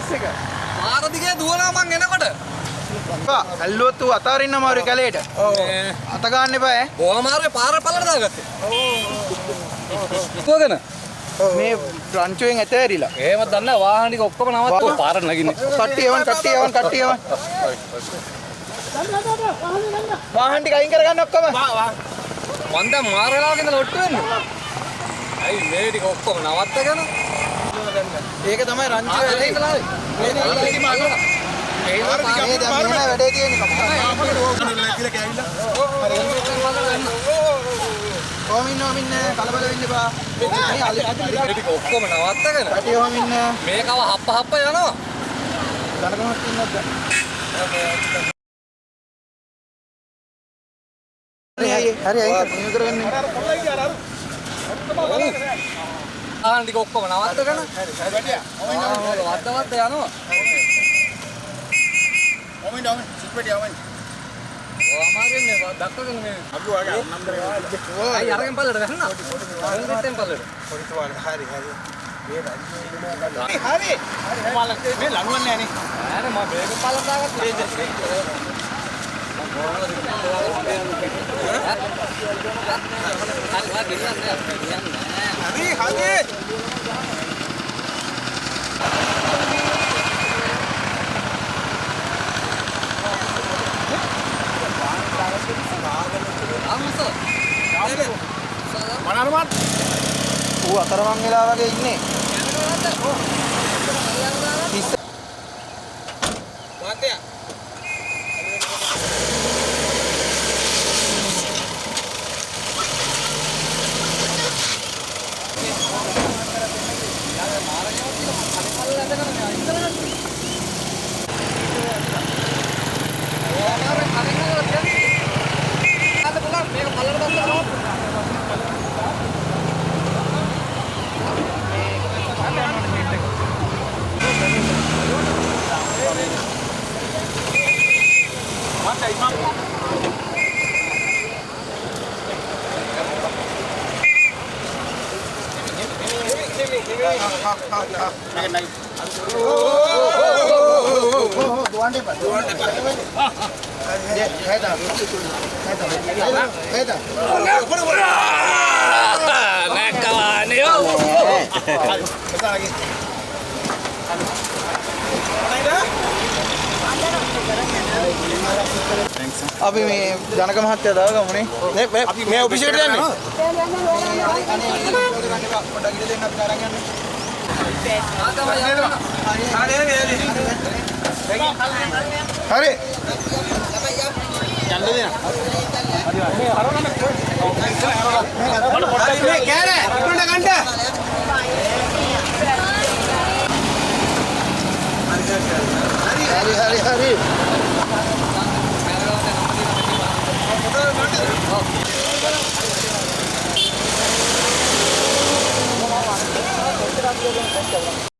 Bus එක. පාර දිගේ දුවනවා මං එනකොට. ඇල්ලුවත් ඌ අතාරින්න මාරු කැලේට. ඔව්. අත ගන්න එපා ඈ. ඕමාරේ පාර පල්ලට දාගත්තේ. කොහොගන? මේ රංචුවෙන් ඇතෑරිලා. එහෙම දන්නේ වාහන ටික ඔක්කොම නවත්තුවා පාරට නගින්නේ. කට්ටිය එවන්. වාහන ටික අයින් කරගන්න ඔක්කොම. මං දැන් මාර වෙලාවක ඉඳලා ඔට්ටු වෙන්නේ. අයි මේ ටික ඔක්කොම නවත්තගෙන. ඒක තමයි රංචුව වැඩේ. මේ දැන් වැඩේ තියෙන්නේ. ඕමින්න කලබල වෙන්න එපා. මේ ටික ඔක්කොම නවත්තගෙන. කට්ටිය ඕමින්න. මේකව හප්ප යනවා. දරකමක් ඉන්නවද? හරි අයින් කරගන්න. ආහන ටික ඔක්කොම නවත්තගෙන. හරි වැඩියා. වද්ද යනවා. ඕමින්න සිප්පෙටි ඕමින්න. අමාරුවෙන් මේ දක්වගෙන මේ අපි වගේ නම් කරේ අයි අරගෙන පල්ලට වැහුණා අංගෙත්තෙන් පල්ලට පොඩි තුවාල හරි මාල මේ ලනුවන්නේ නැහනේ නෑනේ මම මේක පල්ලට දාගත්තා හරි මනරමත් ඌ අතරමං වෙලා වගේ ඉන්නේ වාතය අපි මේ ජනක මහත්තයා දාගමුනේ නේ අපි මේ ඔෆිස් එකට යන්නේ පොඩ්ඩක් ඉඳ දෙන්න අපි අරන් යන්න හරි යන්න දෙන්න හරි මේ හරවන්න මේ පොඩ්ඩක් මේ කෑනේ ඉක්මනට ගන්න